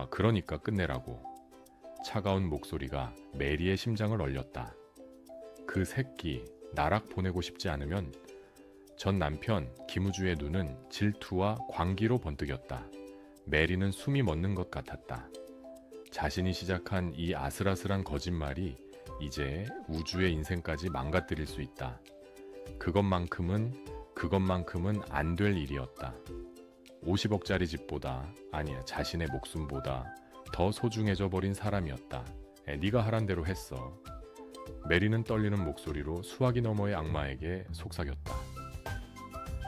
그러니까 끝내라고. 차가운 목소리가 메리의 심장을 얼렸다. 그 새끼 나락 보내고 싶지 않으면. 전 남편 김우주의 눈은 질투와 광기로 번뜩였다. 메리는 숨이 멎는 것 같았다. 자신이 시작한 이 아슬아슬한 거짓말이 이제 우주의 인생까지 망가뜨릴 수 있다. 그것만큼은 안 될 일이었다. 50억짜리 집보다, 아니야, 자신의 목숨보다 더 소중해져 버린 사람이었다. 네가 하란 대로 했어. 메리는 떨리는 목소리로 수화기 너머의 악마에게 속삭였다.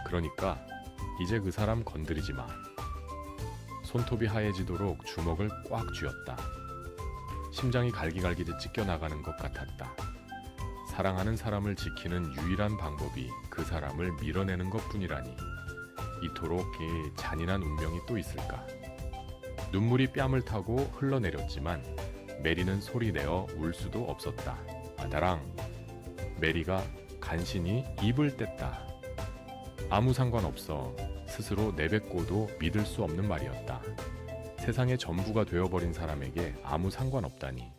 그러니까 이제 그 사람 건드리지 마. 손톱이 하얘지도록 주먹을 꽉 쥐었다. 심장이 갈기갈기 찢겨나가는 것 같았다. 사랑하는 사람을 지키는 유일한 방법이 그 사람을 밀어내는 것뿐이라니. 이토록 이 잔인한 운명이 또 있을까. 눈물이 뺨을 타고 흘러내렸지만 메리는 소리내어 울 수도 없었다. 나랑. 메리가 간신히 입을 뗐다. 아무 상관없어. 스스로 내뱉고도 믿을 수 없는 말이었다. 세상의 전부가 되어버린 사람에게 아무 상관없다니.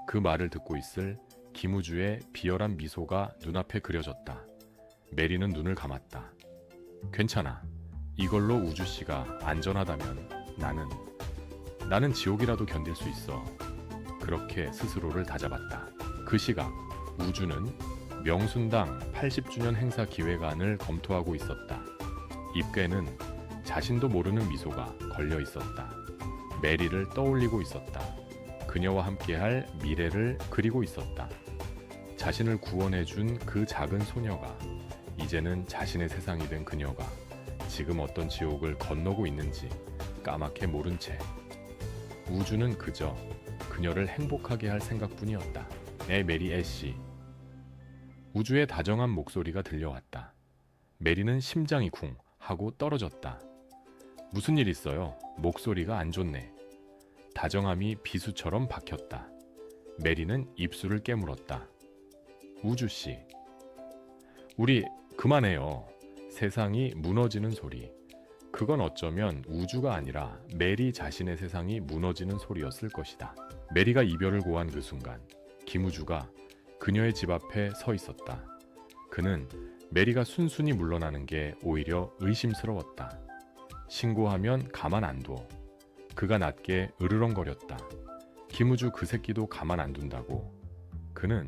그 말을 듣고 있을 김우주의 비열한 미소가 눈앞에 그려졌다. 메리는 눈을 감았다. 괜찮아. 이걸로 우주씨가 안전하다면 나는 지옥이라도 견딜 수 있어. 그렇게 스스로를 다잡았다. 그 시각 우주는 명순당 80주년 행사 기획안을 검토하고 있었다. 입에는 자신도 모르는 미소가 걸려 있었다. 메리를 떠올리고 있었다. 그녀와 함께할 미래를 그리고 있었다. 자신을 구원해준 그 작은 소녀가, 이제는 자신의 세상이 된 그녀가 지금 어떤 지옥을 건너고 있는지 까맣게 모른 채 우주는 그저 그녀를 행복하게 할 생각뿐이었다. 메리 애쉬. 우주의 다정한 목소리가 들려왔다. 메리는 심장이 쿵 하고 떨어졌다. 무슨 일 있어요? 목소리가 안 좋네. 다정함이 비수처럼 박혔다. 메리는 입술을 깨물었다. 우주씨. 우리 그만해요. 세상이 무너지는 소리. 그건 어쩌면 우주가 아니라 메리 자신의 세상이 무너지는 소리였을 것이다. 메리가 이별을 고한 그 순간 김우주가 그녀의 집 앞에 서 있었다. 그는 메리가 순순히 물러나는 게 오히려 의심스러웠다. 신고하면 가만 안 둬. 그가 낮게 으르렁거렸다. 김우주 그 새끼도 가만 안 둔다고. 그는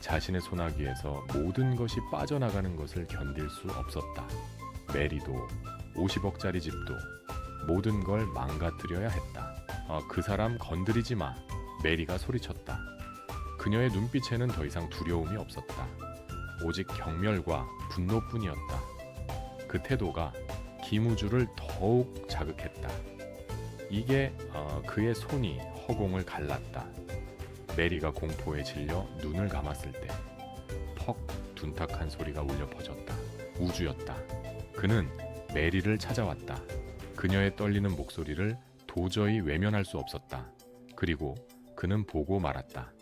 자신의 소나기에서 모든 것이 빠져나가는 것을 견딜 수 없었다. 메리도 50억짜리 집도 모든 걸 망가뜨려야 했다. 그 사람 건드리지 마. 메리가 소리쳤다. 그녀의 눈빛에는 더 이상 두려움이 없었다. 오직 경멸과 분노뿐이었다. 그 태도가 김우주를 더욱 자극했다. 이게 그의 손이 허공을 갈랐다. 메리가 공포에 질려 눈을 감았을 때 퍽 둔탁한 소리가 울려 퍼졌다. 우주였다. 그는 메리를 찾아왔다. 그녀의 떨리는 목소리를 도저히 외면할 수 없었다. 그리고 그는 보고 말았다.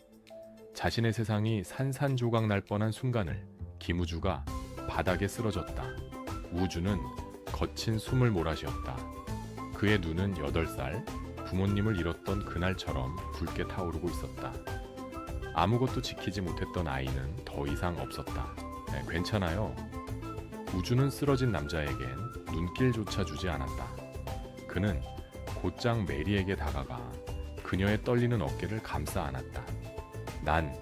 자신의 세상이 산산조각 날 뻔한 순간을 김우주가 바닥에 쓰러졌다. 우주는 거친 숨을 몰아쉬었다. 그의 눈은 8살, 부모님을 잃었던 그날처럼 붉게 타오르고 있었다. 아무것도 지키지 못했던 아이는 더 이상 없었다. 괜찮아요. 우주는 쓰러진 남자에겐 눈길조차 주지 않았다. 그는 곧장 메리에게 다가가 그녀의 떨리는 어깨를 감싸 안았다. 난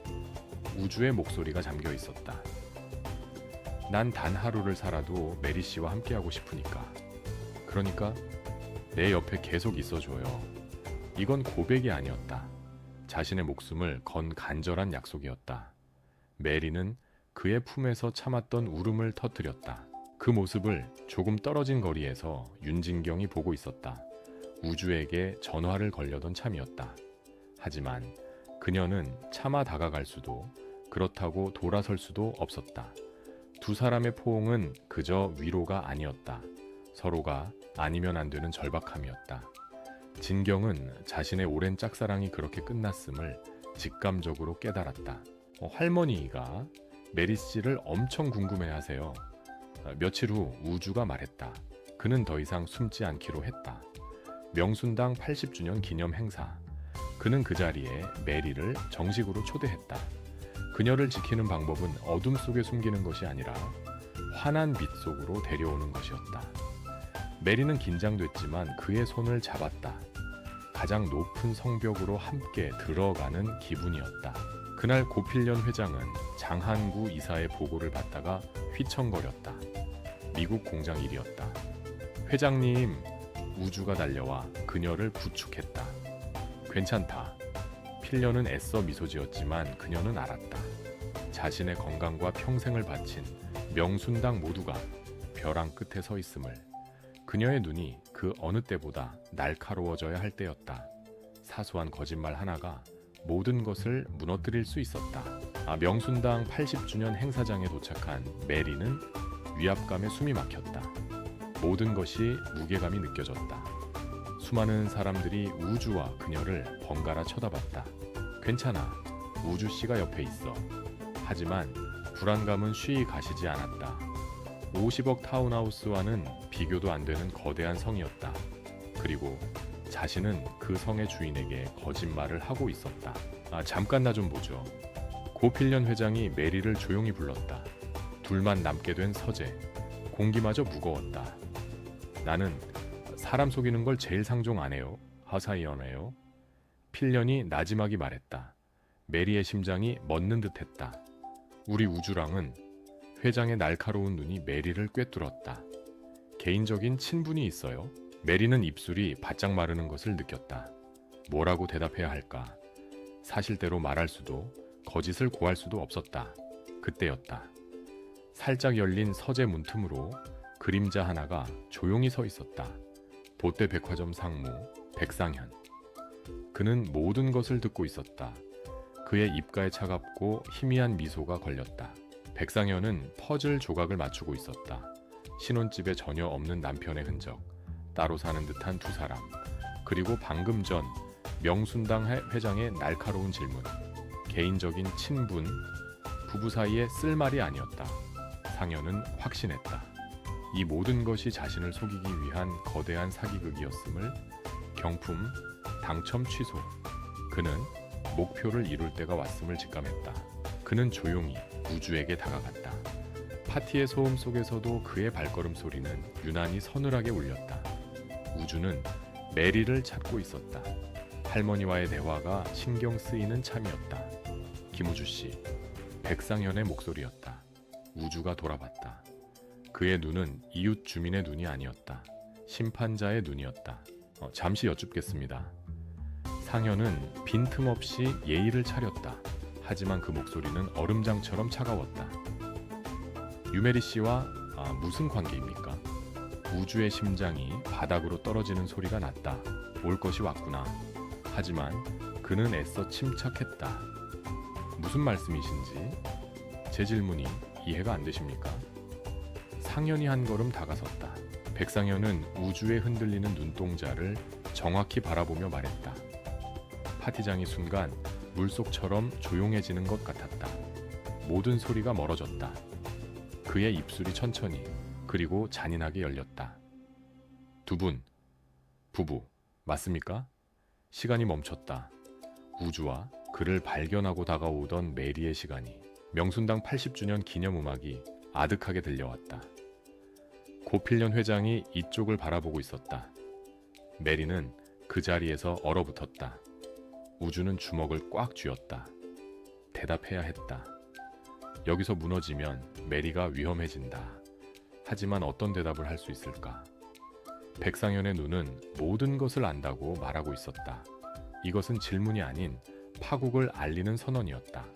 우주의 목소리가 잠겨 있었다. 난 단 하루를 살아도 메리 씨와 함께하고 싶으니까. 그러니까 내 옆에 계속 있어줘요. 이건 고백이 아니었다. 자신의 목숨을 건 간절한 약속이었다. 메리는 그의 품에서 참았던 울음을 터뜨렸다. 그 모습을 조금 떨어진 거리에서 윤진경이 보고 있었다. 우주에게 전화를 걸려던 참이었다. 하지만 그녀는 차마 다가갈 수도, 그렇다고 돌아설 수도 없었다. 두 사람의 포옹은 그저 위로가 아니었다. 서로가 아니면 안 되는 절박함이었다. 진경은 자신의 오랜 짝사랑이 그렇게 끝났음을 직감적으로 깨달았다. 할머니가 메리 씨를 엄청 궁금해하세요. 며칠 후 우주가 말했다. 그는 더 이상 숨지 않기로 했다. 명순당 80주년 기념 행사. 그는 그 자리에 메리를 정식으로 초대했다. 그녀를 지키는 방법은 어둠 속에 숨기는 것이 아니라 환한 빛 속으로 데려오는 것이었다. 메리는 긴장됐지만 그의 손을 잡았다. 가장 높은 성벽으로 함께 들어가는 기분이었다. 그날 고필련 회장은 장한구 이사의 보고를 받다가 휘청거렸다. 미국 공장 일이었다. 회장님, 우주가 달려와 그녀를 부축했다. 괜찮다. 필련은 애써 미소 지었지만 그녀는 알았다. 자신의 건강과 평생을 바친 명순당 모두가 벼랑 끝에 서 있음을. 그녀의 눈이 그 어느 때보다 날카로워져야 할 때였다. 사소한 거짓말 하나가 모든 것을 무너뜨릴 수 있었다. 명순당 80주년 행사장에 도착한 메리는 위압감에 숨이 막혔다. 모든 것이 무게감이 느껴졌다. 수많은 사람들이 우주와 그녀를 번갈아 쳐다봤다. 괜찮아. 우주 씨가 옆에 있어. 하지만 불안감은 쉬이 가시지 않았다. 50억 타운하우스와는 비교도 안 되는 거대한 성이었다. 그리고 자신은 그 성의 주인에게 거짓말을 하고 있었다. 잠깐 나 좀 보죠. 고필련 회장이 메리를 조용히 불렀다. 둘만 남게 된 서재. 공기마저 무거웠다. 나는 사람 속이는 걸 제일 상종 안 해요. 하사이언해요. 필련이 나지막이 말했다. 메리의 심장이 멎는 듯했다. 우리 우주랑은. 회장의 날카로운 눈이 메리를 꿰뚫었다. 개인적인 친분이 있어요? 메리는 입술이 바짝 마르는 것을 느꼈다. 뭐라고 대답해야 할까? 사실대로 말할 수도 거짓을 고할 수도 없었다. 그때였다. 살짝 열린 서재 문틈으로 그림자 하나가 조용히 서 있었다. 보때 백화점 상무 백상현. 그는 모든 것을 듣고 있었다. 그의 입가에 차갑고 희미한 미소가 걸렸다. 백상현은 퍼즐 조각을 맞추고 있었다. 신혼집에 전혀 없는 남편의 흔적, 따로 사는 듯한 두 사람, 그리고 방금 전 명순당 회장의 날카로운 질문. 개인적인 친분, 부부 사이에 쓸 말이 아니었다. 상현은 확신했다. 이 모든 것이 자신을 속이기 위한 거대한 사기극이었음을. 경품, 당첨 취소. 그는 목표를 이룰 때가 왔음을 직감했다. 그는 조용히 우주에게 다가갔다. 파티의 소음 속에서도 그의 발걸음 소리는 유난히 서늘하게 울렸다. 우주는 메리를 찾고 있었다. 할머니와의 대화가 신경 쓰이는 참이었다. 김우주 씨, 백상현의 목소리였다. 우주가 돌아봤다. 그의 눈은 이웃 주민의 눈이 아니었다. 심판자의 눈이었다. 잠시 여쭙겠습니다. 상현은 빈틈없이 예의를 차렸다. 하지만 그 목소리는 얼음장처럼 차가웠다. 유메리 씨와 무슨 관계입니까? 우주의 심장이 바닥으로 떨어지는 소리가 났다. 올 것이 왔구나. 하지만 그는 애써 침착했다. 무슨 말씀이신지 제 질문이 이해가 안 되십니까? 상현이 한 걸음 다가섰다. 백상현은 우주에 흔들리는 눈동자를 정확히 바라보며 말했다. 파티장이 순간 물속처럼 조용해지는 것 같았다. 모든 소리가 멀어졌다. 그의 입술이 천천히 그리고 잔인하게 열렸다. 두 분, 부부, 맞습니까? 시간이 멈췄다. 우주와 그를 발견하고 다가오던 메리의 시간이. 명순당 80주년 기념음악이 아득하게 들려왔다. 고필련 회장이 이쪽을 바라보고 있었다. 메리는 그 자리에서 얼어붙었다. 우주는 주먹을 꽉 쥐었다. 대답해야 했다. 여기서 무너지면 메리가 위험해진다. 하지만 어떤 대답을 할 수 있을까? 백상현의 눈은 모든 것을 안다고 말하고 있었다. 이것은 질문이 아닌 파국을 알리는 선언이었다.